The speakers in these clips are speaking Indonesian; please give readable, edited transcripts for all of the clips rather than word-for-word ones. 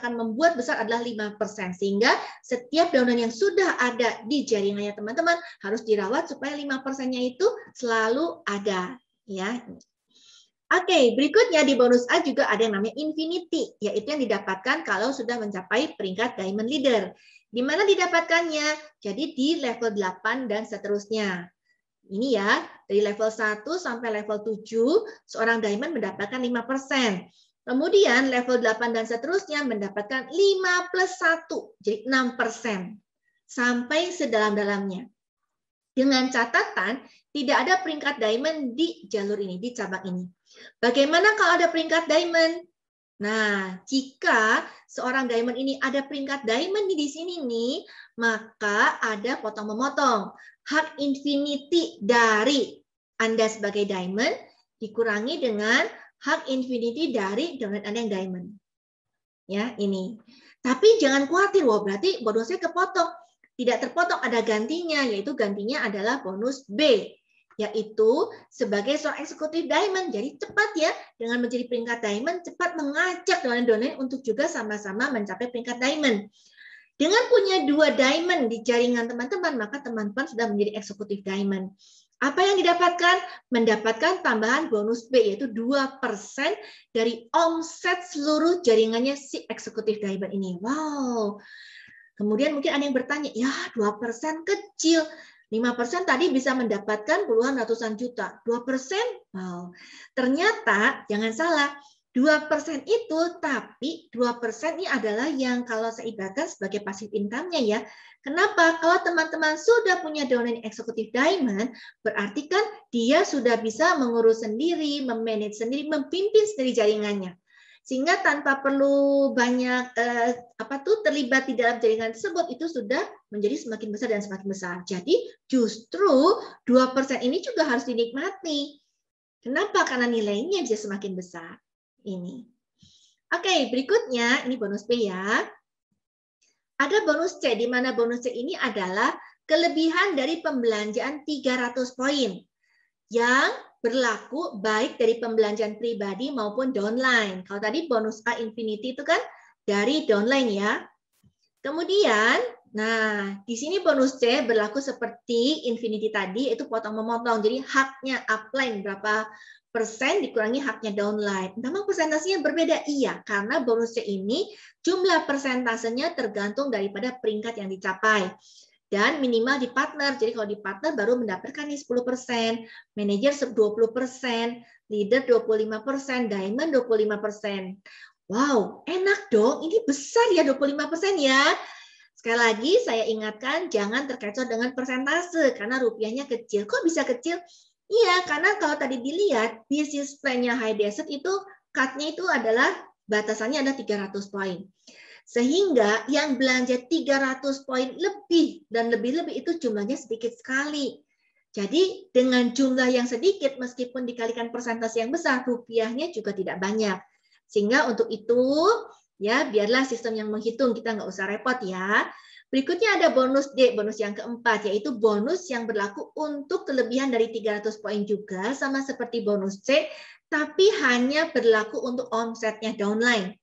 akan membuat besar adalah 5%. Sehingga setiap downline yang sudah ada di jaringannya teman-teman harus dirawat supaya 5%-nya itu selalu ada. Ya. Oke, berikutnya di bonus A juga ada yang namanya infinity, yaitu yang didapatkan kalau sudah mencapai peringkat diamond leader. Di mana didapatkannya? Jadi di level 8 dan seterusnya. Ini ya, dari level 1 sampai level 7, seorang diamond mendapatkan 5%. Kemudian level 8 dan seterusnya mendapatkan 5 plus 1, jadi 6%. Sampai sedalam-dalamnya. Dengan catatan, tidak ada peringkat diamond di jalur ini, di cabang ini. Bagaimana kalau ada peringkat diamond? Nah, jika seorang diamond ini ada peringkat diamond di sini nih, maka ada potong-memotong. Hak infinity dari Anda sebagai diamond dikurangi dengan hak infinity dari downline Anda yang diamond. Ya, ini. Tapi jangan khawatir, wah berarti bonusnya kepotong. Tidak terpotong, ada gantinya, yaitu gantinya adalah bonus B, yaitu sebagai seorang eksekutif diamond. Jadi cepat ya, dengan menjadi peringkat diamond, cepat mengajak downline-downline untuk juga sama-sama mencapai peringkat diamond. Dengan punya 2 diamond di jaringan teman-teman, maka teman-teman sudah menjadi eksekutif diamond. Apa yang didapatkan? Mendapatkan tambahan bonus B, yaitu 2% dari omset seluruh jaringannya si eksekutif diamond ini. Wow. Kemudian mungkin ada yang bertanya, ya 2% kecil. 5% tadi bisa mendapatkan puluhan ratusan juta. 2%? Wow. Ternyata, jangan salah, 2% itu, tapi 2% ini adalah yang kalau saya ibaratkan sebagai passive income-nya ya. Kenapa? Kalau teman-teman sudah punya downline eksekutif diamond, berarti kan dia sudah bisa mengurus sendiri, memanage sendiri, memimpin sendiri jaringannya. Sehingga tanpa perlu banyak terlibat di dalam jaringan tersebut, itu sudah menjadi semakin besar dan semakin besar. Jadi justru 2% ini juga harus dinikmati. Kenapa? Karena nilainya bisa semakin besar. Ini. Oke, berikutnya ini bonus B ya. Ada bonus C, di mana bonus C ini adalah kelebihan dari pembelanjaan 300 poin yang berlaku baik dari pembelanjaan pribadi maupun downline. Kalau tadi bonus A infinity itu kan dari downline ya. Kemudian, nah di sini bonus C berlaku seperti infinity tadi, itu potong-memotong. Jadi haknya upline berapa persen dikurangi haknya downline. Memang persentasenya berbeda, iya, karena bonus C ini jumlah persentasenya tergantung daripada peringkat yang dicapai. Dan minimal di partner, jadi kalau di partner baru mendapatkan nih 10%, manajer 20%, leader 25%, diamond 25%. Wow, enak dong, ini besar ya 25% ya. Sekali lagi saya ingatkan, jangan terkecoh dengan persentase, karena rupiahnya kecil. Kok bisa kecil? Iya, karena kalau tadi dilihat, business plan-nya High Desert itu, cut-nya itu adalah, batasannya ada 300 poin. Sehingga yang belanja 300 poin lebih dan lebih-lebih itu jumlahnya sedikit sekali. Jadi dengan jumlah yang sedikit, meskipun dikalikan persentase yang besar, rupiahnya juga tidak banyak. Sehingga untuk itu, ya biarlah sistem yang menghitung, kita nggak usah repot ya. Berikutnya ada bonus D, bonus yang keempat, yaitu bonus yang berlaku untuk kelebihan dari 300 poin juga, sama seperti bonus C, tapi hanya berlaku untuk omsetnya downline.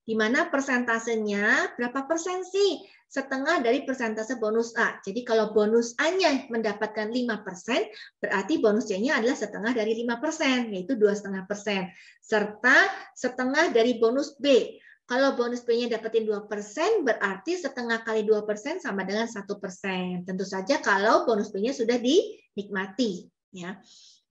Di mana persentasenya berapa persen sih? Setengah dari persentase bonus A. Jadi kalau bonus A-nya mendapatkan 5%, berarti bonus C-nya adalah setengah dari 5%, yaitu 2,5%. Serta setengah dari bonus B. Kalau bonus B-nya dapetin 2%, berarti setengah kali 2% sama dengan 1%. Tentu saja kalau bonus B-nya sudah dinikmati. Ya.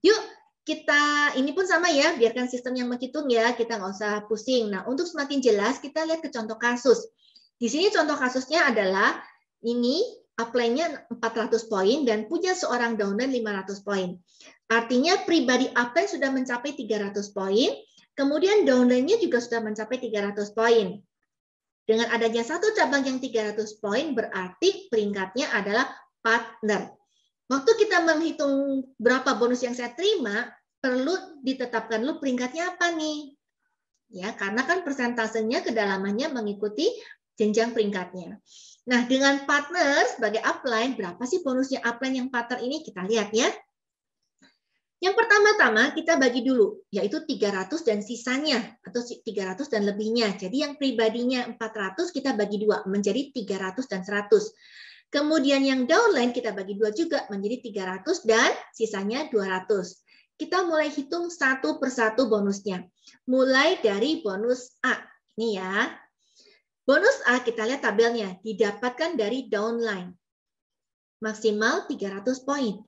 Yuk, kita ini pun sama ya, biarkan sistem yang menghitung ya, kita nggak usah pusing. Nah, untuk semakin jelas, kita lihat ke contoh kasus. Di sini contoh kasusnya adalah, ini upline-nya 400 poin dan punya seorang downline 500 poin. Artinya pribadi upline sudah mencapai 300 poin, kemudian downline-nya juga sudah mencapai 300 poin. Dengan adanya satu cabang yang 300 poin, berarti peringkatnya adalah partner. Waktu kita menghitung berapa bonus yang saya terima, perlu ditetapkan dulu peringkatnya apa nih. Ya, karena kan persentasenya kedalamannya mengikuti jenjang peringkatnya. Nah, dengan partner sebagai upline, berapa sih bonusnya upline yang partner ini? Kita lihat ya. Yang pertama-tama kita bagi dulu, yaitu 300 dan sisanya, atau 300 dan lebihnya. Jadi yang pribadinya 400 kita bagi dua, menjadi 300 dan 100. Kemudian yang downline kita bagi dua juga, menjadi 300 dan sisanya 200. Kita mulai hitung satu persatu bonusnya. Mulai dari bonus A. Ini ya. Bonus A kita lihat tabelnya, didapatkan dari downline. Maksimal 300 poin.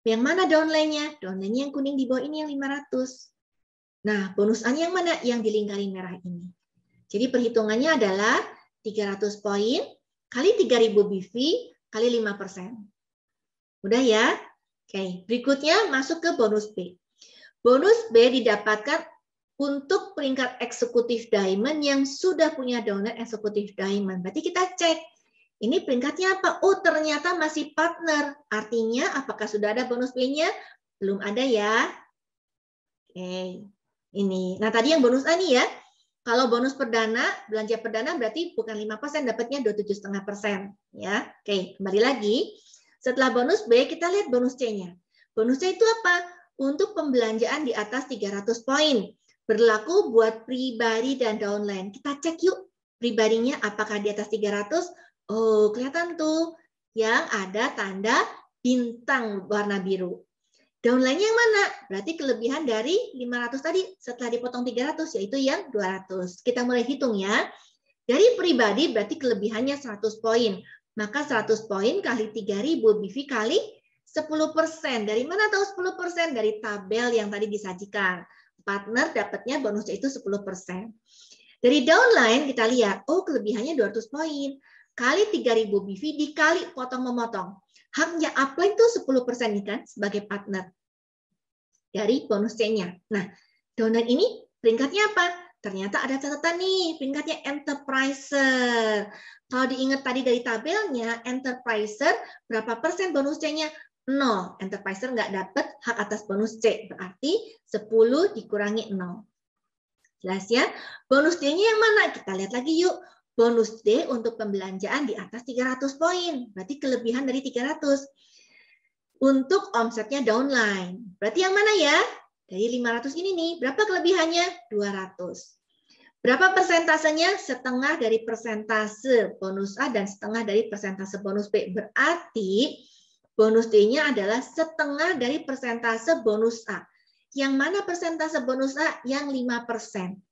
Yang mana downline-nya? Downline-nya yang kuning di bawah ini yang 500. Nah, bonus A-nya yang mana? Yang dilingkari merah ini. Jadi perhitungannya adalah 300 poin kali 3000 BV kali 5%. Udah ya? Oke, berikutnya masuk ke bonus B. Bonus B didapatkan untuk peringkat eksekutif diamond yang sudah punya downline eksekutif diamond. Berarti kita cek. Ini peringkatnya apa? Oh, ternyata masih partner. Artinya, apakah sudah ada bonus B-nya? Belum ada ya. Oke, ini. Nah, tadi yang bonus A nih ya. Kalau bonus perdana, belanja perdana berarti bukan 5%, dapatnya 27,5%. Ya. Oke, kembali lagi. Setelah bonus B, kita lihat bonus C-nya. Bonus C itu apa? Untuk pembelanjaan di atas 300 poin. Berlaku buat pribadi dan downline. Kita cek yuk, pribadinya apakah di atas 300? Oh, kelihatan tuh yang ada tanda bintang warna biru. Downline yang mana? Berarti kelebihan dari 500 tadi setelah dipotong 300, yaitu yang 200. Kita mulai hitung ya. Dari pribadi berarti kelebihannya 100 poin. Maka 100 poin kali 3000 BV kali 10%. Dari mana tahu 10%? Dari tabel yang tadi disajikan. Partner dapatnya bonusnya itu 10%. Dari downline kita lihat, oh kelebihannya 200 poin. Kali 3000 BV dikali potong memotong. Haknya upline itu 10% nih kan sebagai partner dari bonus C-nya. Nah, downline ini peringkatnya apa? Ternyata ada catatan nih, peringkatnya enterpriser. Kalau diingat tadi dari tabelnya, enterpriser berapa persen bonus C-nya? 0. Enterpriser nggak dapat hak atas bonus C. Berarti 10 dikurangi 0. Jelas ya? Bonus D-nya yang mana? Kita lihat lagi yuk. Bonus D untuk pembelanjaan di atas 300 poin. Berarti kelebihan dari 300. Untuk omsetnya downline. Berarti yang mana ya? Dari 500 ini nih. Berapa kelebihannya? 200. Berapa persentasenya? Setengah dari persentase bonus A dan setengah dari persentase bonus B. Berarti bonus D-nya adalah setengah dari persentase bonus A. Yang mana persentase bonus A? Yang 5%.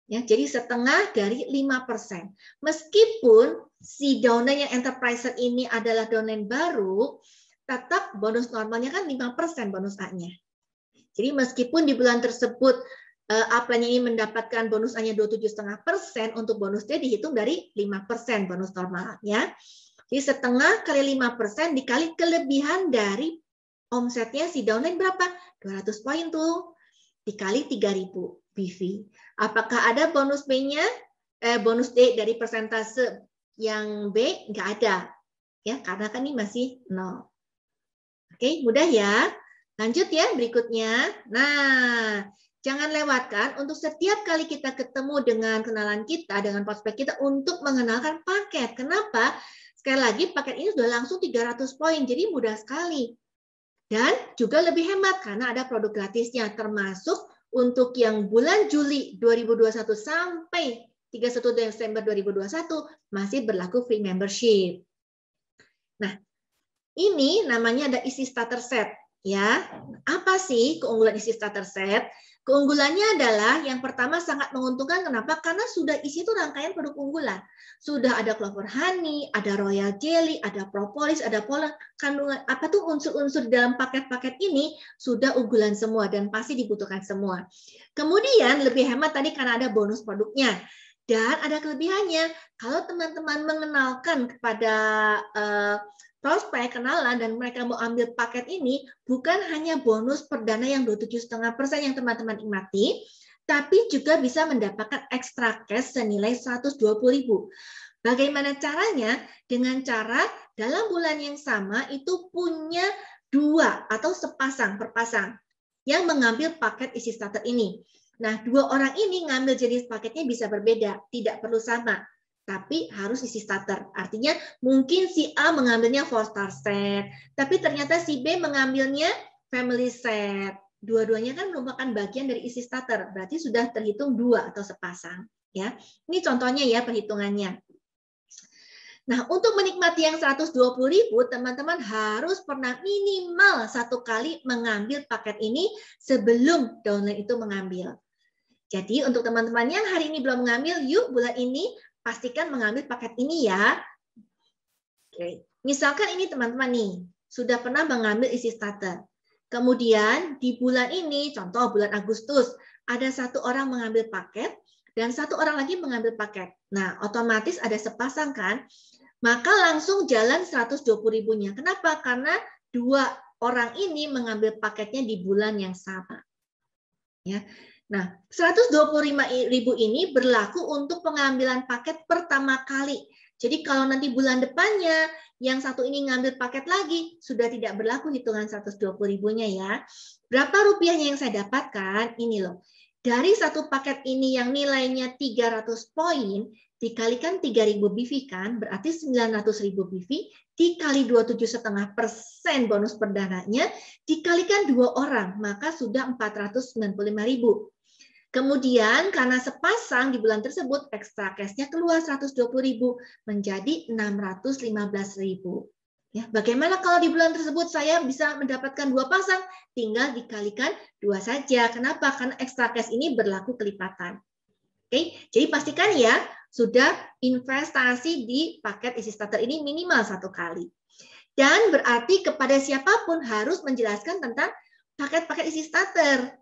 Ya, jadi setengah dari 5%. Meskipun si downline yang enterpriser ini adalah downline baru, tetap bonus normalnya kan 5% bonus A-nya. Jadi meskipun di bulan tersebut upline ini mendapatkan bonus A-nya 27,5%, untuk bonus D dihitung dari 5% bonus normal. Ya. Jadi setengah kali 5% dikali kelebihan dari omsetnya si downline berapa? 200 poin tuh. Dikali 3000 BV. Apakah ada bonus B-nya? Bonus D dari persentase yang B? Nggak ada. Ya, karena kan ini masih 0. Oke, mudah ya. Lanjut ya berikutnya. Nah, jangan lewatkan untuk setiap kali kita ketemu dengan kenalan kita, dengan prospek kita untuk mengenalkan paket. Kenapa? Sekali lagi paket ini sudah langsung 300 poin, jadi mudah sekali. Dan juga lebih hemat karena ada produk gratisnya, termasuk untuk yang bulan Juli 2021 sampai 31 Desember 2021 masih berlaku free membership. Nah, ini namanya ada isi starter set. Ya, apa sih keunggulan isi starter set? Keunggulannya adalah yang pertama sangat menguntungkan. Kenapa? Karena sudah isi itu rangkaian produk unggulan. Sudah ada clover honey, ada royal jelly, ada propolis, ada pollen. Kandungan apa tuh unsur-unsur dalam paket-paket ini sudah unggulan semua dan pasti dibutuhkan semua. Kemudian lebih hemat tadi karena ada bonus produknya. Dan ada kelebihannya. Kalau teman-teman mengenalkan kepada prospek kenalan dan mereka mau ambil paket ini, bukan hanya bonus perdana yang 27,5% yang teman-teman nikmati, tapi juga bisa mendapatkan extra cash senilai 120.000. Bagaimana caranya? Dengan cara dalam bulan yang sama itu punya 2 atau sepasang perpasang yang mengambil paket isi starter ini. Nah, 2 orang ini ngambil jenis paketnya bisa berbeda, tidak perlu sama. Tapi harus isi starter. Artinya mungkin si A mengambilnya 4-star set, tapi ternyata si B mengambilnya family set. Dua-duanya kan merupakan bagian dari isi starter, berarti sudah terhitung 2 atau sepasang. Ya, ini contohnya ya perhitungannya. Nah, untuk menikmati yang 120.000, teman-teman harus pernah minimal 1 kali mengambil paket ini sebelum downline itu mengambil. Jadi untuk teman-teman yang hari ini belum mengambil, yuk bulan ini pastikan mengambil paket ini ya. Oke. Misalkan ini teman-teman nih, sudah pernah mengambil isi starter. Kemudian di bulan ini, contoh bulan Agustus, ada 1 orang mengambil paket dan 1 orang lagi mengambil paket. Nah, otomatis ada sepasang kan? Maka langsung jalan 120.000-nya. Kenapa? Karena 2 orang ini mengambil paketnya di bulan yang sama. Ya. Nah, 125.000 ini berlaku untuk pengambilan paket pertama kali. Jadi kalau nanti bulan depannya yang satu ini ngambil paket lagi, sudah tidak berlaku hitungan 120.000-nya ya. Berapa rupiahnya yang saya dapatkan? Ini loh. Dari satu paket ini yang nilainya 300 poin, dikalikan 3.000 BV kan, berarti 900.000 BV, dikali 27,5% bonus perdananya, dikalikan 2 orang, maka sudah 495.000. Kemudian karena sepasang di bulan tersebut ekstra cashnya keluar 120.000 menjadi 615.000. Ya, bagaimana kalau di bulan tersebut saya bisa mendapatkan 2 pasang? Tinggal dikalikan 2 saja. Kenapa? Karena ekstra cash ini berlaku kelipatan. Oke, jadi pastikan ya sudah investasi di paket isi starter ini minimal 1 kali. Dan berarti kepada siapapun harus menjelaskan tentang paket-paket isi starter.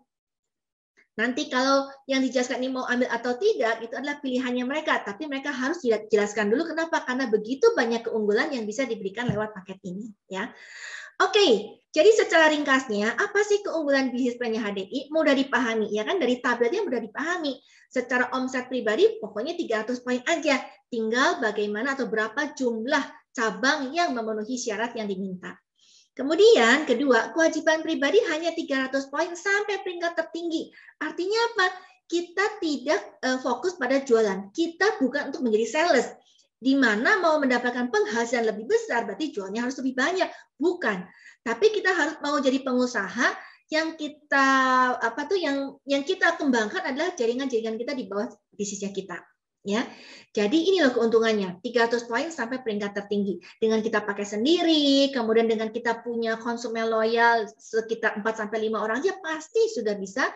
Nanti kalau yang dijelaskan ini mau ambil atau tidak, itu adalah pilihannya mereka. Tapi mereka harus jelaskan dulu kenapa. Karena begitu banyak keunggulan yang bisa diberikan lewat paket ini. Ya. Oke, jadi secara ringkasnya, apa sih keunggulan bisnis plannya HDI? Mudah dipahami, ya kan? Dari tabletnya mudah dipahami. Secara omset pribadi, pokoknya 300 poin aja. Tinggal bagaimana atau berapa jumlah cabang yang memenuhi syarat yang diminta. Kemudian kedua, kewajiban pribadi hanya 300 poin sampai peringkat tertinggi. Artinya apa? Kita tidak fokus pada jualan. Kita bukan untuk menjadi sales. Di mana mau mendapatkan penghasilan lebih besar, berarti jualnya harus lebih banyak. Bukan. Tapi kita harus mau jadi pengusaha yang kita yang kita kembangkan adalah jaringan-jaringan kita di bawah bisnisnya kita. Ya, jadi ini loh keuntungannya 300 poin sampai peringkat tertinggi. Dengan kita pakai sendiri, kemudian dengan kita punya konsumen loyal sekitar 4 sampai 5 orang aja pasti sudah bisa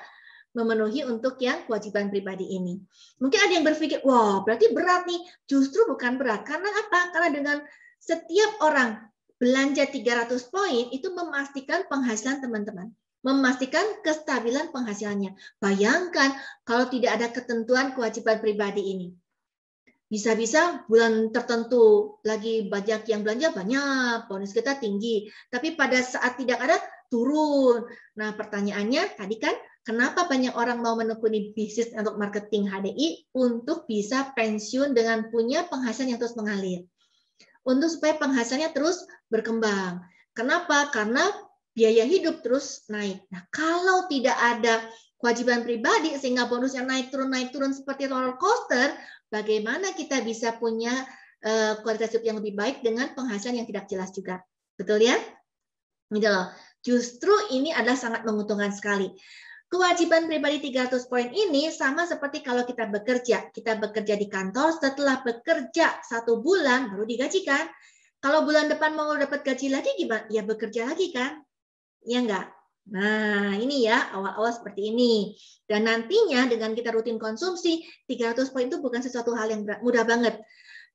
memenuhi untuk yang kewajiban pribadi ini. Mungkin ada yang berpikir, wah berarti berat nih. Justru bukan berat. Karena apa? Karena dengan setiap orang belanja 300 poin itu memastikan penghasilan teman-teman. Memastikan kestabilan penghasilannya. Bayangkan kalau tidak ada ketentuan kewajiban pribadi ini. Bisa-bisa bulan tertentu lagi banyak yang belanja banyak, bonus kita tinggi. Tapi pada saat tidak ada, turun. Nah pertanyaannya tadi kan, kenapa banyak orang mau menekuni bisnis untuk marketing HDI untuk bisa pensiun dengan punya penghasilan yang terus mengalir. Untuk supaya penghasilannya terus berkembang. Kenapa? Karena biaya hidup terus naik. Nah, kalau tidak ada kewajiban pribadi sehingga bonusnya naik turun seperti roller coaster, bagaimana kita bisa punya kualitas hidup yang lebih baik dengan penghasilan yang tidak jelas juga. Betul ya? Gitu loh. Justru ini adalah sangat menguntungkan sekali. Kewajiban pribadi 300 poin ini sama seperti kalau kita bekerja. Kita bekerja di kantor, setelah bekerja 1 bulan baru digajikan. Kalau bulan depan mau dapat gaji lagi gimana? Ya bekerja lagi kan? Ya enggak? Nah, ini ya awal-awal seperti ini. Dan nantinya dengan kita rutin konsumsi, 300 poin itu bukan sesuatu hal yang mudah banget.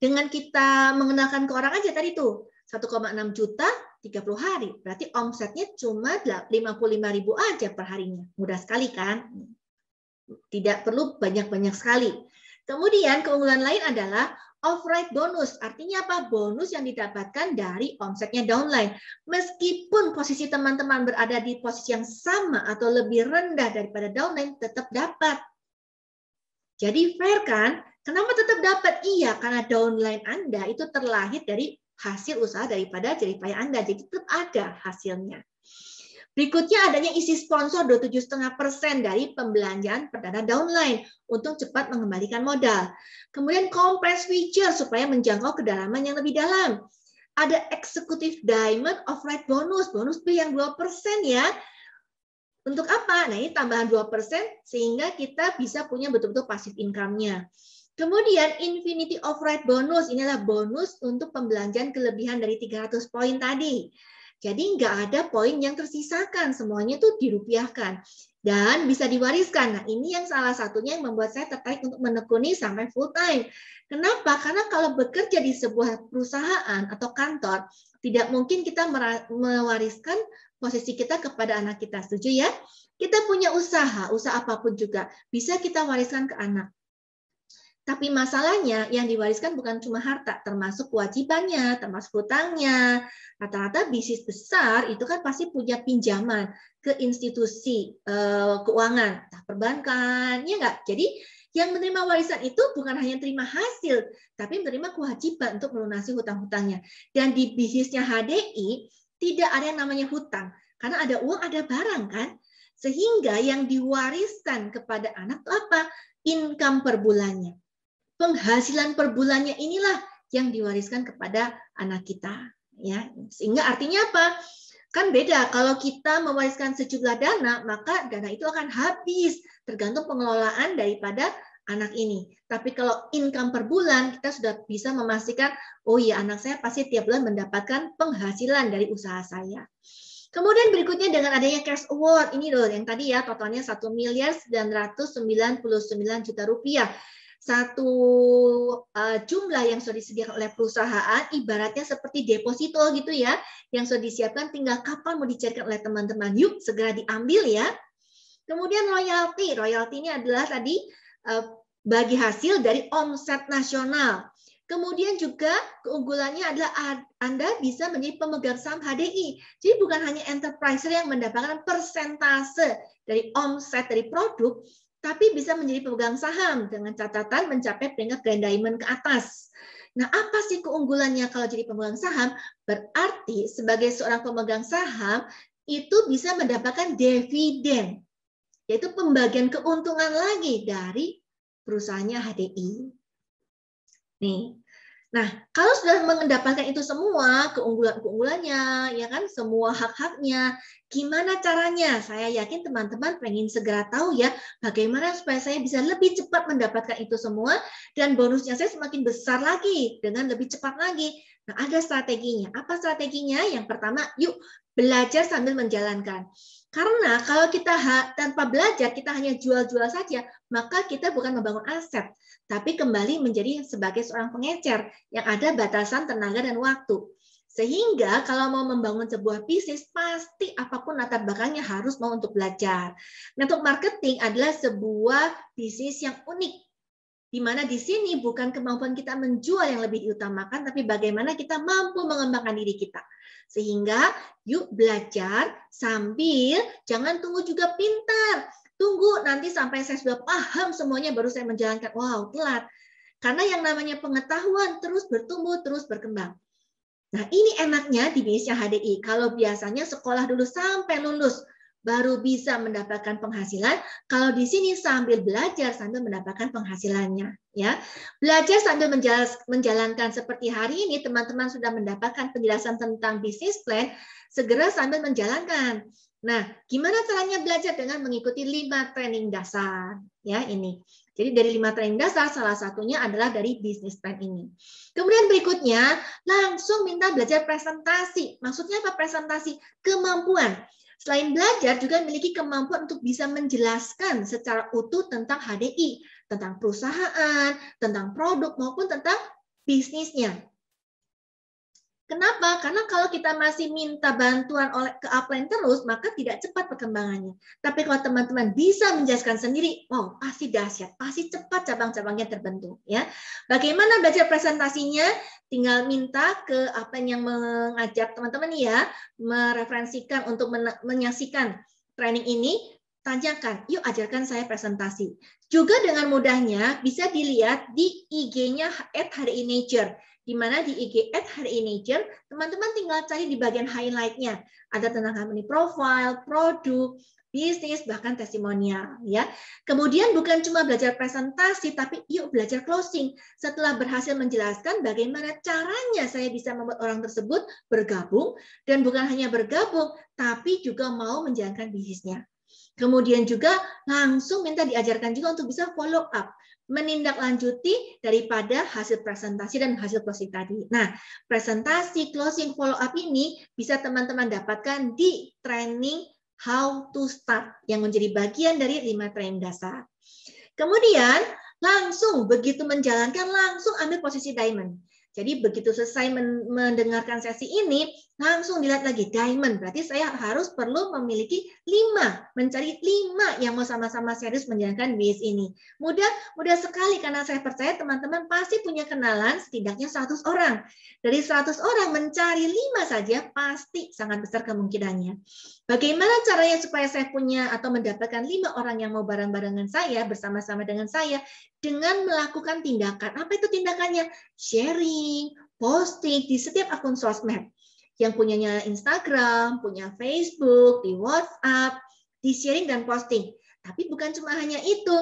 Dengan kita mengenalkan ke orang aja tadi tuh, 1,6 juta 30 hari. Berarti omsetnya cuma 55.000 aja per harinya. Mudah sekali kan? Tidak perlu banyak-banyak sekali. Kemudian keunggulan lain adalah off-rate bonus. Artinya apa? Bonus yang didapatkan dari omsetnya downline. Meskipun posisi teman-teman berada di posisi yang sama atau lebih rendah daripada downline, tetap dapat. Jadi fair kan? Kenapa tetap dapat? Iya, karena downline Anda itu terlahir dari hasil usaha daripada jeripaya Anda. Jadi tetap ada hasilnya. Berikutnya adanya isi sponsor 27,5% dari pembelanjaan perdana downline untuk cepat mengembalikan modal. Kemudian compress feature supaya menjangkau kedalaman yang lebih dalam. ada Executive Diamond Override Bonus, bonus B yang 2% ya. Untuk apa? Nah, ini tambahan 2% sehingga kita bisa punya betul-betul passive income-nya. Kemudian Infinity Override Bonus, inilah bonus untuk pembelanjaan kelebihan dari 300 poin tadi. Jadi nggak ada poin yang tersisakan, semuanya tuh dirupiahkan. Dan bisa diwariskan. Nah, ini yang salah satunya yang membuat saya tertarik untuk menekuni sampai full time. Kenapa? Karena kalau bekerja di sebuah perusahaan atau kantor, tidak mungkin kita mewariskan posisi kita kepada anak kita. Setuju ya? Kita punya usaha apapun juga bisa kita wariskan ke anak. Tapi masalahnya yang diwariskan bukan cuma harta, termasuk kewajibannya, termasuk hutangnya. Rata-rata bisnis besar itu kan pasti punya pinjaman ke institusi keuangan, perbankan, ya enggak? Jadi yang menerima warisan itu bukan hanya terima hasil, tapi menerima kewajiban untuk melunasi hutang-hutangnya. Dan di bisnisnya HDI tidak ada yang namanya hutang, karena ada uang, ada barang kan? Sehingga yang diwariskan kepada anak itu apa? Income per bulannya. Penghasilan per bulannya inilah yang diwariskan kepada anak kita, ya. Sehingga artinya apa? Kan beda kalau kita mewariskan sejumlah dana, maka dana itu akan habis tergantung pengelolaan daripada anak ini. Tapi kalau income per bulan, kita sudah bisa memastikan, oh iya, anak saya pasti tiap bulan mendapatkan penghasilan dari usaha saya. Kemudian berikutnya dengan adanya cash award, ini loh yang tadi ya, totalnya 1.999 juta rupiah. Satu jumlah yang sudah disediakan oleh perusahaan, ibaratnya seperti deposito gitu ya, yang sudah disiapkan, tinggal kapan mau dicairkan oleh teman-teman. Yuk, segera diambil ya. Kemudian royalti. Royalti ini adalah tadi bagi hasil dari omset nasional. Kemudian juga keunggulannya adalah Anda bisa menjadi pemegang saham HDI. Jadi bukan hanya enterprise yang mendapatkan persentase dari omset dari produk, tapi bisa menjadi pemegang saham dengan catatan mencapai peringkat Grand Diamond ke atas. Nah, apa sih keunggulannya kalau jadi pemegang saham? Berarti sebagai seorang pemegang saham itu bisa mendapatkan dividen, yaitu pembagian keuntungan lagi dari perusahaannya HDI. Nih. Nah, kalau sudah mendapatkan itu semua, keunggulan-keunggulannya, ya kan, semua hak-haknya, gimana caranya? Saya yakin teman-teman pengen segera tahu ya, bagaimana supaya saya bisa lebih cepat mendapatkan itu semua, dan bonusnya saya semakin besar lagi, dengan lebih cepat lagi. Nah, ada strateginya. Apa strateginya? Yang pertama, yuk belajar sambil menjalankan. Karena kalau kita tanpa belajar, kita hanya jual-jual saja, maka kita bukan membangun aset, tapi kembali menjadi sebagai seorang pengecer yang ada batasan tenaga dan waktu. Sehingga kalau mau membangun sebuah bisnis, pasti apapun latar belakangnya harus mau untuk belajar. Network marketing adalah sebuah bisnis yang unik, di mana di sini bukan kemampuan kita menjual yang lebih diutamakan, tapi bagaimana kita mampu mengembangkan diri kita. Sehingga yuk belajar sambil jangan tunggu juga pintar. Tunggu nanti sampai saya sudah paham semuanya baru saya menjalankan. Wow, telat. Karena yang namanya pengetahuan terus bertumbuh, terus berkembang. Nah, ini enaknya di bisnisnya HDI. Kalau biasanya sekolah dulu sampai lulus, baru bisa mendapatkan penghasilan. Kalau di sini sambil belajar sambil mendapatkan penghasilannya, ya. Belajar sambil menjalankan seperti hari ini teman-teman sudah mendapatkan penjelasan tentang bisnis plan, segera sambil menjalankan. Nah, gimana caranya belajar? Dengan mengikuti 5 training dasar, ya ini. Jadi dari 5 training dasar salah satunya adalah dari bisnis plan ini. Kemudian berikutnya langsung minta belajar presentasi. Maksudnya apa presentasi? Kemampuan. Selain belajar, juga memiliki kemampuan untuk bisa menjelaskan secara utuh tentang HDI, tentang perusahaan, tentang produk, maupun tentang bisnisnya. Kenapa? Karena kalau kita masih minta bantuan ke upline terus, maka tidak cepat perkembangannya. Tapi kalau teman-teman bisa menjelaskan sendiri, wow, pasti dahsyat, pasti cepat cabang-cabangnya terbentuk. Ya, bagaimana belajar presentasinya? Tinggal minta ke upline yang mengajak teman-teman ya, mereferensikan untuk menyaksikan training ini, tanyakan, yuk ajarkan saya presentasi. Juga dengan mudahnya bisa dilihat di IG-nya @HDI-Nature. Di mana di IG @HDI-Nature, teman-teman tinggal cari di bagian highlight-nya. Ada tentang company profile, produk, bisnis, bahkan testimonial ya. Kemudian bukan cuma belajar presentasi, tapi yuk belajar closing. Setelah berhasil menjelaskan bagaimana caranya saya bisa membuat orang tersebut bergabung, dan bukan hanya bergabung, tapi juga mau menjalankan bisnisnya. Kemudian juga langsung minta diajarkan juga untuk bisa follow up, menindaklanjuti daripada hasil presentasi dan hasil closing tadi. Nah, presentasi, closing, follow up ini bisa teman-teman dapatkan di training How to Start yang menjadi bagian dari 5 training dasar. Kemudian langsung begitu menjalankan langsung ambil posisi diamond. Jadi begitu selesai mendengarkan sesi ini, langsung dilihat lagi diamond. Berarti saya harus perlu memiliki 5, mencari 5 yang mau sama-sama serius menjalankan bisnis ini. Mudah sekali karena saya percaya teman-teman pasti punya kenalan setidaknya 100 orang. Dari 100 orang mencari 5 saja pasti sangat besar kemungkinannya. Bagaimana caranya supaya saya punya atau mendapatkan 5 orang yang mau bareng-barengan saya, bersama-sama dengan saya, dengan melakukan tindakan. Apa itu tindakannya? Sharing, posting di setiap akun sosmed. Yang punyanya Instagram, punya Facebook, di WhatsApp, di sharing dan posting. Tapi bukan cuma hanya itu,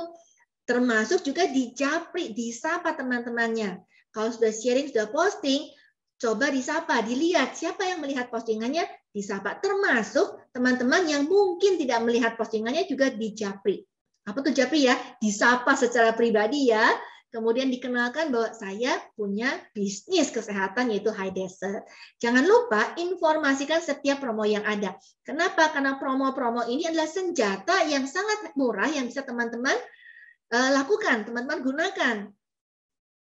termasuk juga di japri, disapa teman-temannya. Kalau sudah sharing, sudah posting, coba disapa, dilihat siapa yang melihat postingannya, disapa. Termasuk teman-teman yang mungkin tidak melihat postingannya juga di japri. Apa tuh japri ya? Disapa secara pribadi ya. Kemudian dikenalkan bahwa saya punya bisnis kesehatan yaitu High Desert. Jangan lupa informasikan setiap promo yang ada. Kenapa? Karena promo-promo ini adalah senjata yang sangat murah yang bisa teman-teman lakukan, teman-teman gunakan.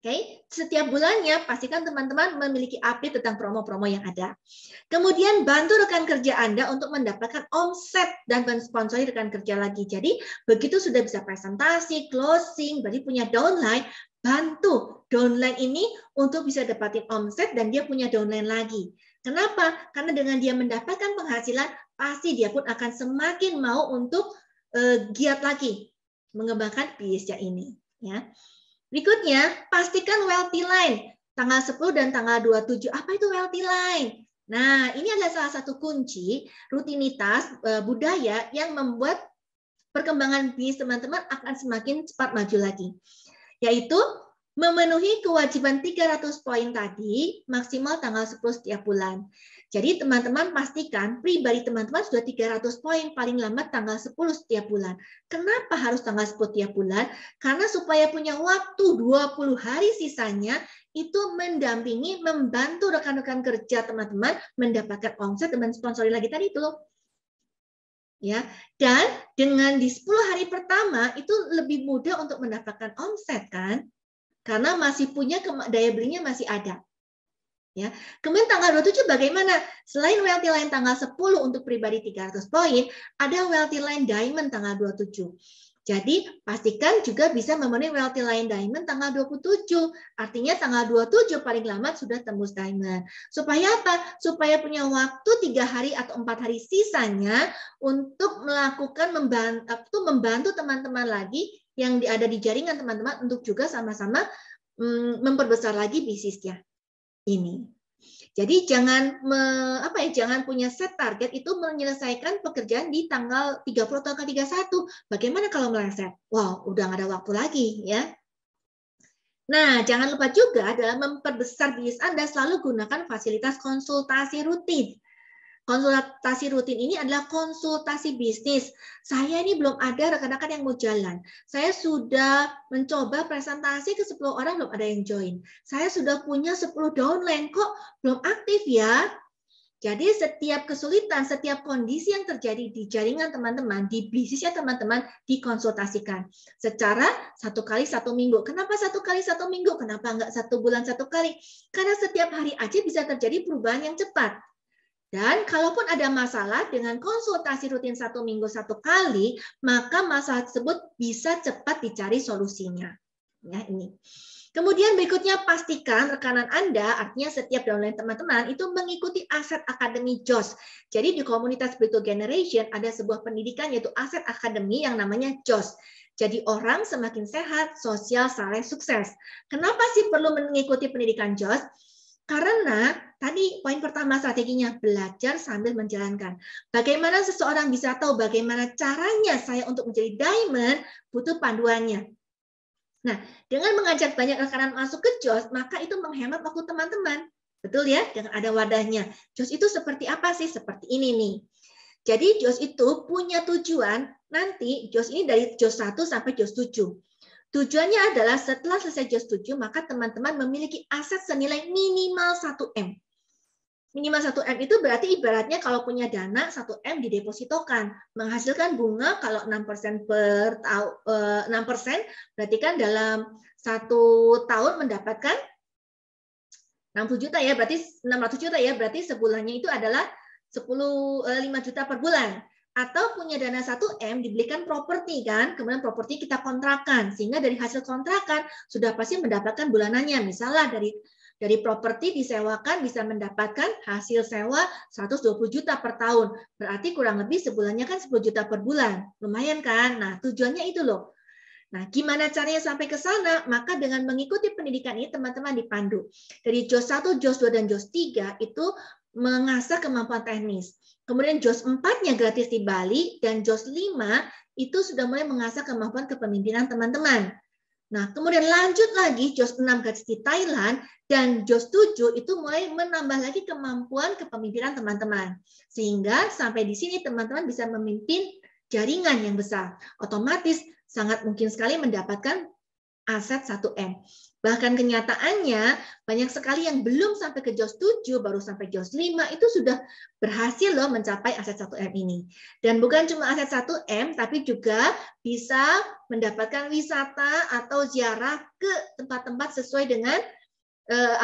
Oke, setiap bulannya pastikan teman-teman memiliki update tentang promo-promo yang ada. Kemudian bantu rekan kerja Anda untuk mendapatkan omset dan mensponsori rekan kerja lagi. Jadi begitu sudah bisa presentasi, closing, berarti punya downline, bantu downline ini untuk bisa dapatin omset dan dia punya downline lagi. Kenapa? Karena dengan dia mendapatkan penghasilan, pasti dia pun akan semakin mau untuk giat lagi mengembangkan bisnisnya ini. Ya. Berikutnya, pastikan wealthy line. Tanggal 10 dan tanggal 27. Apa itu wealthy line? Nah, ini adalah salah satu kunci rutinitas budaya yang membuat perkembangan bisnis teman-teman akan semakin cepat maju lagi. Yaitu memenuhi kewajiban 300 poin tadi maksimal tanggal 10 setiap bulan. Jadi teman-teman pastikan pribadi teman-teman sudah 300 poin paling lambat tanggal 10 setiap bulan. Kenapa harus tanggal 10 setiap bulan? Karena supaya punya waktu 20 hari sisanya itu mendampingi, membantu rekan-rekan kerja teman-teman mendapatkan omset dan sponsori lagi tadi itu. Ya, dan dengan di 10 hari pertama itu lebih mudah untuk mendapatkan omset kan? Karena masih punya daya belinya masih ada. Ya. Kemudian tanggal 27 bagaimana? Selain wealthy line tanggal 10 untuk pribadi 300 poin, ada wealthy line diamond tanggal 27. Jadi pastikan juga bisa memenuhi wealthy line diamond tanggal 27. Artinya tanggal 27 paling lambat sudah tembus diamond. Supaya apa? Supaya punya waktu 3 hari atau 4 hari sisanya untuk melakukan membantu teman-teman lagi yang ada di jaringan teman-teman untuk juga sama-sama memperbesar lagi bisnisnya ini. Jadi jangan jangan punya set target itu menyelesaikan pekerjaan di tanggal 30 atau tanggal 31. Bagaimana kalau meleset? Wow, udah nggak ada waktu lagi ya. Nah, jangan lupa juga dalam memperbesar bisnis Anda selalu gunakan fasilitas konsultasi rutin. Konsultasi rutin ini adalah konsultasi bisnis. Saya ini belum ada rekan-rekan yang mau jalan. Saya sudah mencoba presentasi ke 10 orang, belum ada yang join. Saya sudah punya 10 downline, kok belum aktif ya? Jadi setiap kesulitan, setiap kondisi yang terjadi di jaringan teman-teman, di bisnisnya teman-teman, dikonsultasikan. Secara 1 kali 1 minggu. Kenapa 1 kali 1 minggu? Kenapa enggak 1 bulan 1 kali? Karena setiap hari aja bisa terjadi perubahan yang cepat. Dan kalaupun ada masalah dengan konsultasi rutin 1 minggu 1 kali, maka masalah tersebut bisa cepat dicari solusinya. Ya, ini. Kemudian berikutnya pastikan rekanan Anda, artinya setiap downline teman-teman itu mengikuti Aset Academy JOS. Jadi di komunitas Spiritual Generation ada sebuah pendidikan yaitu Aset Academy yang namanya JOS. Jadi orang semakin sehat, sosial, saleh, sukses. Kenapa sih perlu mengikuti pendidikan JOS? Karena tadi poin pertama strateginya belajar sambil menjalankan. Bagaimana seseorang bisa tahu bagaimana caranya saya untuk menjadi diamond, butuh panduannya. Nah, dengan mengajak banyak rekanan masuk ke JOS, maka itu menghemat waktu teman-teman. Betul ya? Dengan ada wadahnya. JOS itu seperti apa sih? Seperti ini nih. Jadi JOS itu punya tujuan, nanti JOS ini dari JOS 1 sampai JOS 7. Tujuannya adalah setelah selesai JOS 7, maka teman-teman memiliki aset senilai minimal 1M. Minimal 1M itu berarti ibaratnya kalau punya dana 1M didepositokan, menghasilkan bunga kalau 6% per tahun, 6%, berarti kan dalam 1 tahun mendapatkan 60 juta ya, berarti 600 juta ya, berarti sebulannya itu adalah 5 juta per bulan. Atau punya dana 1M dibelikan properti kan, kemudian properti kita kontrakan, sehingga dari hasil kontrakan sudah pasti mendapatkan bulanannya. Misalnya dari properti disewakan bisa mendapatkan hasil sewa 120 juta per tahun. Berarti kurang lebih sebulannya kan 10 juta per bulan. Lumayan kan? Nah, tujuannya itu loh. Nah, gimana caranya sampai ke sana? Maka dengan mengikuti pendidikan ini teman-teman dipandu. Dari JOS 1, JOS 2, dan JOS 3 itu mengasah kemampuan teknis. Kemudian JOS 4-nya gratis di Bali, dan JOS 5 itu sudah mulai mengasah kemampuan kepemimpinan teman-teman. Nah, kemudian lanjut lagi JOS 6 gratis di Thailand, dan JOS 7 itu mulai menambah lagi kemampuan kepemimpinan teman-teman. Sehingga sampai di sini teman-teman bisa memimpin jaringan yang besar. Otomatis sangat mungkin sekali mendapatkan aset 1M. Bahkan kenyataannya banyak sekali yang belum sampai ke JOS 7, baru sampai JOS 5, itu sudah berhasil loh mencapai aset 1M ini. Dan bukan cuma aset 1M, tapi juga bisa mendapatkan wisata atau ziarah ke tempat-tempat sesuai dengan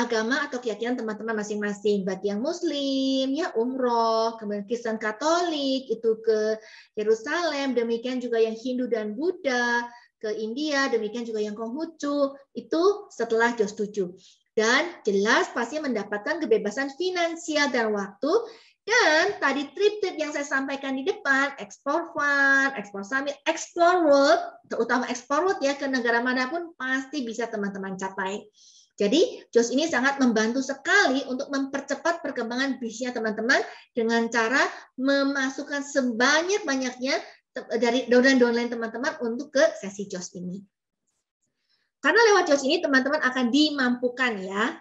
agama atau keyakinan teman-teman masing-masing. Bagi yang Muslim, ya umroh, kemudian Kristen Katolik, itu ke Yerusalem, demikian juga yang Hindu dan Buddha, ke India, demikian juga yang Konghucu, itu setelah JOS 7. Dan jelas pasti mendapatkan kebebasan finansial dan waktu. Dan tadi tip-tip yang saya sampaikan di depan, Explore Fun, Explore Summit, Explore World, terutama Explore World ya, ke negara manapun pasti bisa teman-teman capai. Jadi JOS ini sangat membantu sekali untuk mempercepat perkembangan bisnisnya teman-teman dengan cara memasukkan sebanyak-banyaknya dari downline teman-teman untuk ke sesi JOS ini. Karena lewat JOS ini teman-teman akan dimampukan ya,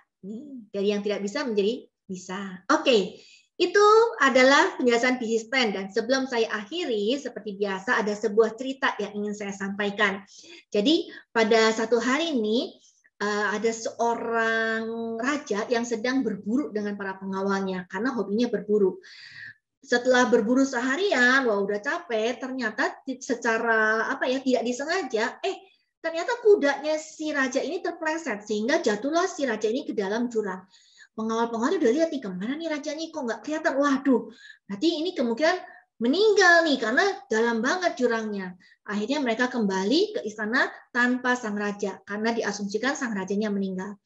dari yang tidak bisa menjadi bisa. Oke, itu adalah penjelasan bisnis plan, dan sebelum saya akhiri, seperti biasa ada sebuah cerita yang ingin saya sampaikan. Jadi pada satu hari ini ada seorang raja yang sedang berburu dengan para pengawalnya karena hobinya berburu. Setelah berburu seharian, wah udah capek, ternyata secara tidak disengaja, ternyata kudanya si raja ini terpleset sehingga jatuhlah si raja ini ke dalam jurang. Pengawal-pengawal udah lihat nih, kemana nih raja ini kok nggak kelihatan. Waduh, berarti ini kemungkinan meninggal nih karena dalam banget jurangnya. Akhirnya mereka kembali ke istana tanpa sang raja karena diasumsikan sang rajanya meninggal.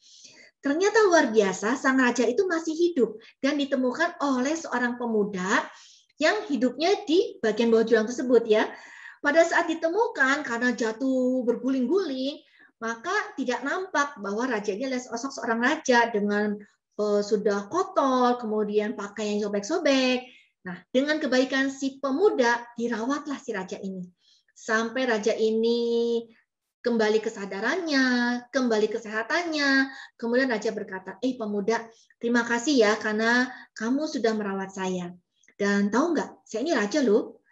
Ternyata luar biasa, sang raja itu masih hidup dan ditemukan oleh seorang pemuda yang hidupnya di bagian bawah jurang tersebut ya. Pada saat ditemukan karena jatuh berguling-guling, maka tidak nampak bahwa rajanya adalah sosok seorang raja dengan sudah kotor, kemudian pakaian sobek-sobek. Nah, dengan kebaikan si pemuda, dirawatlah si raja ini. Sampai raja ini kembali kesadarannya, kembali kesehatannya. Kemudian raja berkata, pemuda, terima kasih ya karena kamu sudah merawat saya. Dan tahu nggak, saya ini raja loh.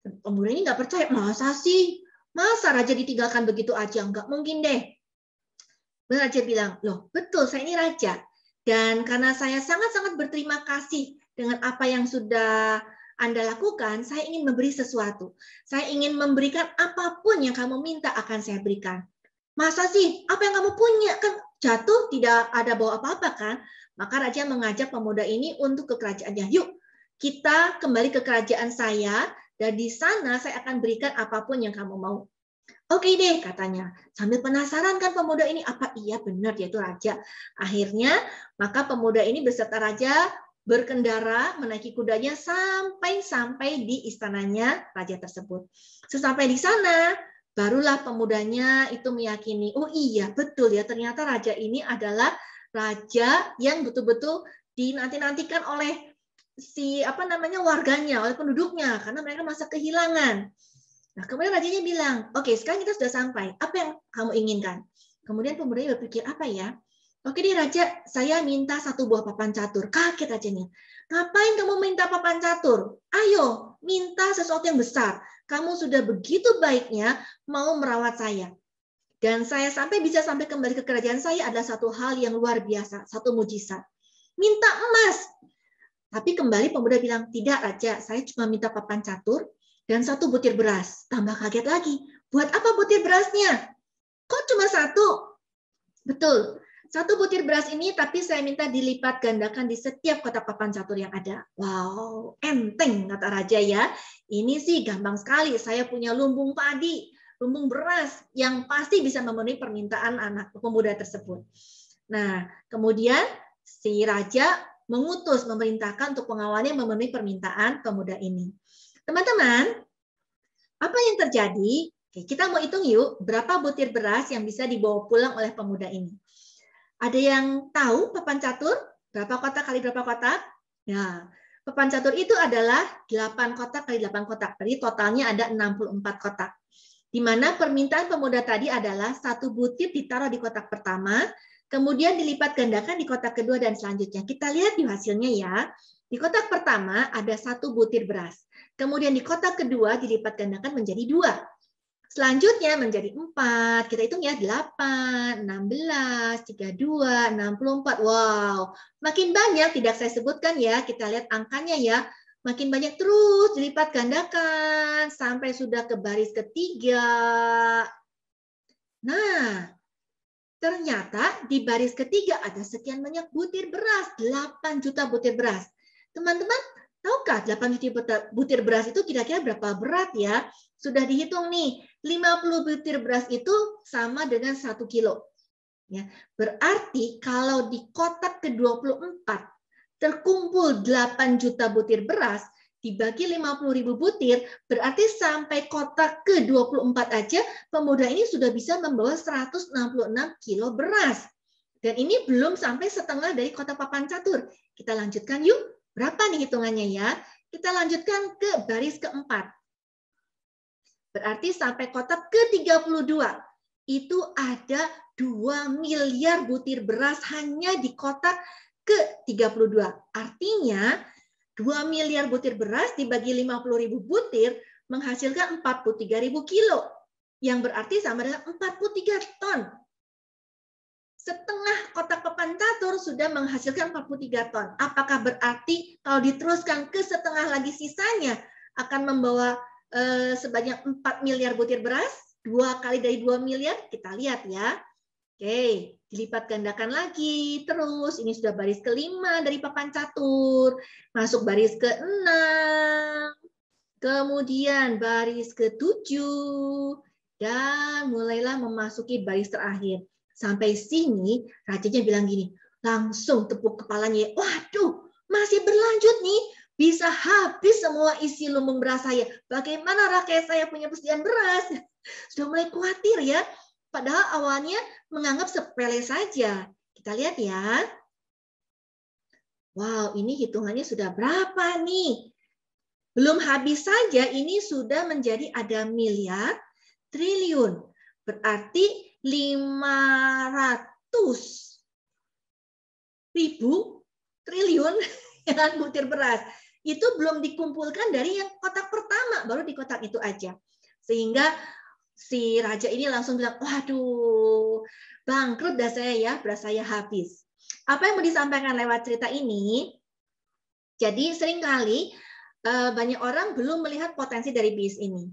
Pemuda ini nggak percaya, masa sih? Masa raja ditinggalkan begitu aja? Nggak mungkin deh. Raja bilang, loh betul, saya ini raja. Dan karena saya sangat-sangat berterima kasih dengan apa yang sudah Anda lakukan, saya ingin memberi sesuatu. Saya ingin memberikan apapun yang kamu minta akan saya berikan. Masa sih? Apa yang kamu punya? Kan jatuh tidak ada bawa apa-apa kan? Maka raja mengajak pemuda ini untuk ke kerajaannya. Yuk, kita kembali ke kerajaan saya, dan di sana saya akan berikan apapun yang kamu mau. Oke deh, katanya. Sambil penasaran kan pemuda ini, apa iya benar dia itu raja? Akhirnya, maka pemuda ini beserta raja berkendara menaiki kudanya sampai di istananya raja tersebut. Sesampai di sana, barulah pemudanya itu meyakini, oh iya betul ya, ternyata raja ini adalah raja yang betul-betul dinanti-nantikan oleh warganya, oleh penduduknya, karena mereka merasa kehilangan. Nah, kemudian rajanya bilang, oke, sekarang kita sudah sampai. Apa yang kamu inginkan? Kemudian pemudanya berpikir, apa ya? Oke deh raja, saya minta 1 buah papan catur. Kaget rajanya. Ngapain kamu minta papan catur? Ayo, minta sesuatu yang besar. Kamu sudah begitu baiknya mau merawat saya. Dan saya bisa sampai kembali ke kerajaan saya adalah satu hal yang luar biasa, satu mujizat. Minta emas. Tapi kembali pemuda bilang, tidak raja, saya cuma minta papan catur dan 1 butir beras. Tambah kaget lagi, buat apa butir berasnya? Kok cuma 1? Betul, 1 butir beras ini tapi saya minta dilipat gandakan di setiap kotak papan catur yang ada. Wow, enteng kata raja ya. Ini sih gampang sekali, saya punya lumbung padi, lumbung beras yang pasti bisa memenuhi permintaan anak pemuda tersebut. Nah, kemudian si raja memerintahkan untuk pengawalnya memenuhi permintaan pemuda ini. Teman-teman, apa yang terjadi? Oke, kita mau hitung yuk, berapa butir beras yang bisa dibawa pulang oleh pemuda ini. Ada yang tahu papan catur? Berapa kotak kali berapa kotak? Nah, papan catur itu adalah 8 kotak kali 8 kotak. Jadi totalnya ada 64 kotak. Di mana permintaan pemuda tadi adalah 1 butir ditaruh di kotak pertama, kemudian dilipat gandakan di kotak kedua dan selanjutnya. Kita lihat di hasilnya ya. Di kotak pertama ada 1 butir beras. Kemudian di kotak kedua dilipat gandakan menjadi 2. Selanjutnya menjadi 4. Kita hitung ya, 8, 16, 32, 64. Wow, makin banyak tidak saya sebutkan ya. Kita lihat angkanya ya. Makin banyak terus dilipat gandakan sampai sudah ke baris ketiga. Nah, ternyata di baris ketiga ada sekian banyak butir beras, 8 juta butir beras. Teman-teman, tahukah 8 juta butir beras itu kira-kira berapa berat ya? Sudah dihitung nih, 50 butir beras itu sama dengan 1 kilo. Ya, berarti kalau di kotak ke-24 terkumpul 8 juta butir beras, dibagi 50.000 butir, berarti sampai kotak ke-24 aja pemuda ini sudah bisa membawa 166 kilo beras. Dan ini belum sampai setengah dari kotak papan catur. Kita lanjutkan yuk. Berapa nih hitungannya ya? Kita lanjutkan ke baris keempat. Berarti sampai kotak ke-32. Itu ada 2 miliar butir beras hanya di kotak ke-32. Artinya 2 miliar butir beras dibagi 50.000 butir menghasilkan 43.000 kilo. Yang berarti sama dengan 43 ton. Setengah kotak papan catur sudah menghasilkan 43 ton. Apakah berarti kalau diteruskan ke setengah lagi sisanya akan membawa sebanyak 4 miliar butir beras? 2 kali dari 2 miliar? Kita lihat ya. Oke, dilipat gandakan lagi. Terus ini sudah baris ke-5 dari papan catur. Masuk baris ke-6. Kemudian baris ke-7. Dan mulailah memasuki baris terakhir. Sampai sini rajanya bilang gini, langsung tepuk kepalanya. Waduh, masih berlanjut nih. Bisa habis semua isi lumbung beras saya. Bagaimana rakyat saya punya persediaan beras? Sudah mulai khawatir ya. Padahal awalnya menganggap sepele saja. Kita lihat ya. Wow, ini hitungannya sudah berapa nih? Belum habis saja, ini sudah menjadi ada miliar, triliun. Berarti 500.000 triliun butir beras. Itu belum dikumpulkan dari yang kotak pertama, baru di kotak itu aja. Sehingga si raja ini langsung bilang, waduh, bangkrut dah saya ya, beras saya habis. Apa yang mau disampaikan lewat cerita ini? Jadi seringkali banyak orang belum melihat potensi dari bisnis ini.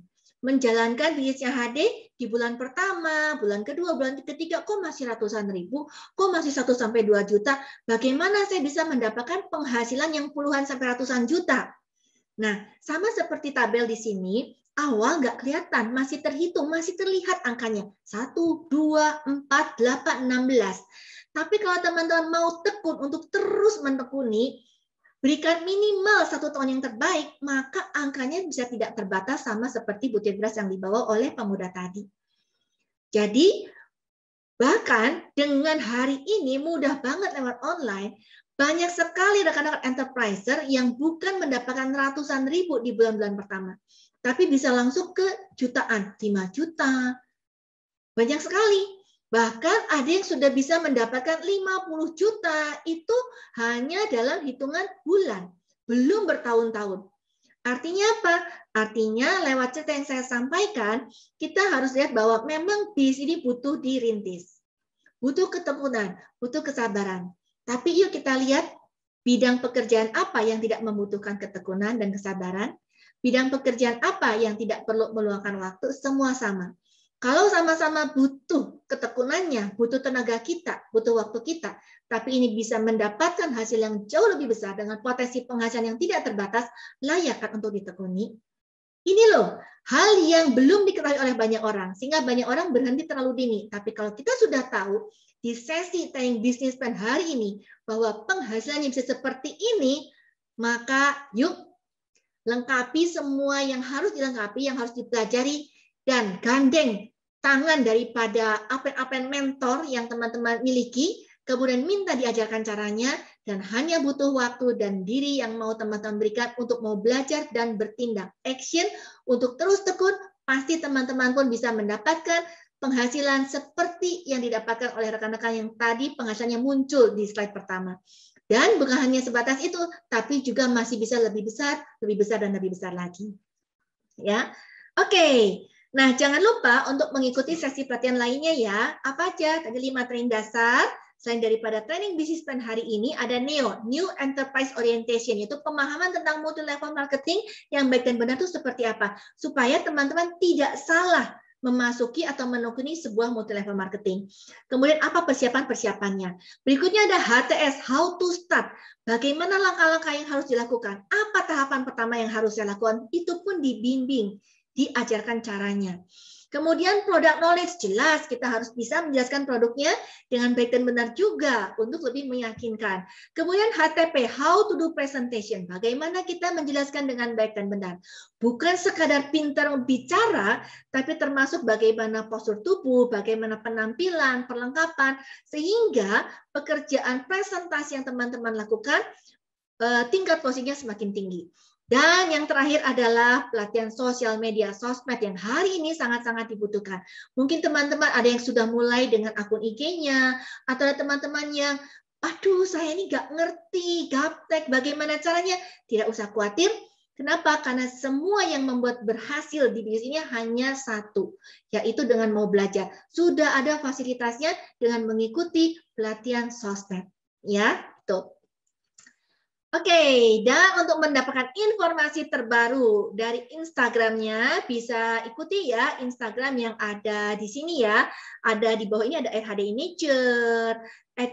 Menjalankan bisnisnya HD di bulan pertama, bulan kedua, bulan ketiga, kok masih ratusan ribu, kok masih 1 sampai 2 juta, bagaimana saya bisa mendapatkan penghasilan yang puluhan sampai ratusan juta? Nah, sama seperti tabel di sini, awal nggak kelihatan, masih terhitung, masih terlihat angkanya. 1, 2, 4, 8, 16. Tapi kalau teman-teman mau tekun untuk terus menekuni, berikan minimal 1 tahun yang terbaik, maka angkanya bisa tidak terbatas sama seperti butir beras yang dibawa oleh pemuda tadi. Jadi, Bahkan dengan hari ini mudah banget lewat online, banyak sekali rekan-rekan enterpriser yang bukan mendapatkan ratusan ribu di bulan-bulan pertama, tapi bisa langsung ke jutaan, 5 juta. Banyak sekali. Bahkan ada yang sudah bisa mendapatkan 50 juta itu hanya dalam hitungan bulan, belum bertahun-tahun. Artinya apa? Artinya lewat cerita yang saya sampaikan, kita harus lihat bahwa memang bisnis ini butuh dirintis. Butuh ketekunan, butuh kesabaran. Tapi yuk kita lihat bidang pekerjaan apa yang tidak membutuhkan ketekunan dan kesabaran. Bidang pekerjaan apa yang tidak perlu meluangkan waktu, semua sama. Kalau sama-sama butuh ketekunannya, butuh tenaga kita, butuh waktu kita, tapi ini bisa mendapatkan hasil yang jauh lebih besar dengan potensi penghasilan yang tidak terbatas, layak untuk ditekuni. Ini loh, hal yang belum diketahui oleh banyak orang, sehingga banyak orang berhenti terlalu dini. Tapi kalau kita sudah tahu, di sesi Tayang Business Plan hari ini, bahwa penghasilannya bisa seperti ini, maka yuk, lengkapi semua yang harus dilengkapi, yang harus dipelajari, dan gandeng tangan daripada apa-apa mentor yang teman-teman miliki, kemudian minta diajarkan caranya, dan hanya butuh waktu dan diri yang mau teman-teman berikan untuk mau belajar dan bertindak. Action untuk terus tekun, pasti teman-teman pun bisa mendapatkan penghasilan seperti yang didapatkan oleh rekan-rekan yang tadi penghasilannya muncul di slide pertama. Dan bukan hanya sebatas itu, tapi juga masih bisa lebih besar, dan lebih besar lagi. Ya, oke. Nah, jangan lupa untuk mengikuti sesi pelatihan lainnya ya. Apa aja? Tadi 5 training dasar. Selain daripada training business plan hari ini, ada NEO, New Enterprise Orientation, yaitu pemahaman tentang multi-level marketing yang baik dan benar itu seperti apa. Supaya teman-teman tidak salah memasuki atau menekuni sebuah multi-level marketing. Kemudian apa persiapan-persiapannya? Berikutnya ada HTS, How to Start. Bagaimana langkah-langkah yang harus dilakukan? Apa tahapan pertama yang harus saya lakukan? Itu pun dibimbing, diajarkan caranya. Kemudian product knowledge, jelas kita harus bisa menjelaskan produknya dengan baik dan benar juga untuk lebih meyakinkan. Kemudian HTP, how to do presentation, bagaimana kita menjelaskan dengan baik dan benar. Bukan sekadar pintar bicara, tapi termasuk bagaimana postur tubuh, bagaimana penampilan, perlengkapan, sehingga pekerjaan presentasi yang teman-teman lakukan, tingkat closing-nya semakin tinggi. Dan yang terakhir adalah pelatihan sosial media, sosmed yang hari ini sangat-sangat dibutuhkan. Mungkin teman-teman ada yang sudah mulai dengan akun IG-nya, atau ada teman-teman yang, aduh saya ini nggak ngerti, gaptek, bagaimana caranya? Tidak usah khawatir. Kenapa? Karena semua yang membuat berhasil di bisnis ini hanya satu, yaitu dengan mau belajar. Sudah ada fasilitasnya dengan mengikuti pelatihan sosmed. Ya, tuh. Oke, dan untuk mendapatkan informasi terbaru dari Instagramnya, bisa ikuti ya Instagram yang ada di sini ya. Ada di bawah ini ada @HDI-Nature,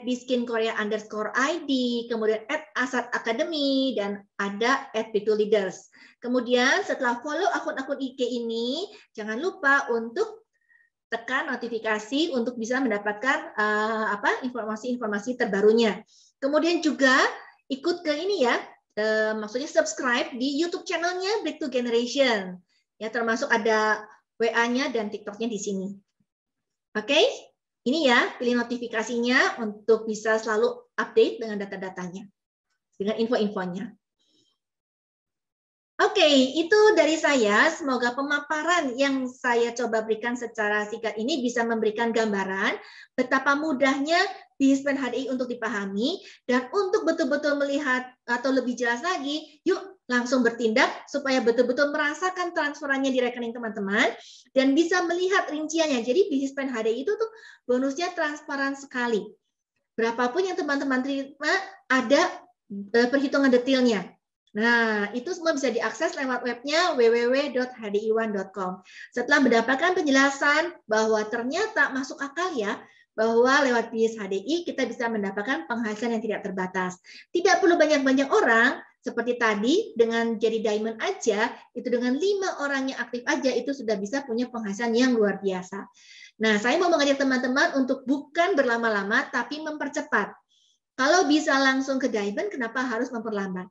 @biskinkorea_id, kemudian @asad-academy, dan ada @bitoleaders. Kemudian setelah follow akun-akun IG ini, jangan lupa untuk tekan notifikasi untuk bisa mendapatkan informasi-informasi terbarunya. Kemudian juga ikut ke ini ya, maksudnya subscribe di YouTube channelnya Breakthrough Generation. Ya, termasuk ada WA-nya dan TikTok-nya di sini. Oke, ini ya, pilih notifikasinya untuk bisa selalu update dengan data-datanya, dengan info-infonya. Oke, itu dari saya. Semoga pemaparan yang saya coba berikan secara singkat ini bisa memberikan gambaran betapa mudahnya bisnis plan HDI untuk dipahami, dan untuk betul-betul melihat atau lebih jelas lagi, yuk langsung bertindak supaya betul-betul merasakan transferannya di rekening teman-teman dan bisa melihat rinciannya. Jadi bisnis plan HDI itu tuh bonusnya transparan sekali. Berapapun yang teman-teman terima, ada perhitungan detailnya. Nah, itu semua bisa diakses lewat webnya www.hdi1.com. Setelah mendapatkan penjelasan bahwa ternyata masuk akal ya, bahwa lewat bisnis HDI kita bisa mendapatkan penghasilan yang tidak terbatas. Tidak perlu banyak-banyak orang, seperti tadi dengan jadi diamond aja, itu dengan 5 orang yang aktif aja, itu sudah bisa punya penghasilan yang luar biasa. Nah, saya mau mengajak teman-teman untuk bukan berlama-lama, tapi mempercepat. Kalau bisa langsung ke diamond, kenapa harus memperlambat?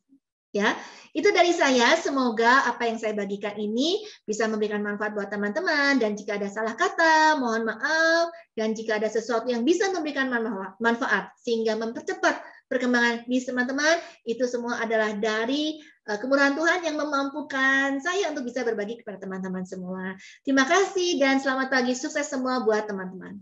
Ya, itu dari saya. Semoga apa yang saya bagikan ini bisa memberikan manfaat buat teman-teman. Dan jika ada salah kata, mohon maaf. Dan jika ada sesuatu yang bisa memberikan manfaat sehingga mempercepat perkembangan bisnis teman-teman, itu semua adalah dari kemurahan Tuhan yang memampukan saya untuk bisa berbagi kepada teman-teman semua. Terima kasih dan selamat pagi. Sukses semua buat teman-teman.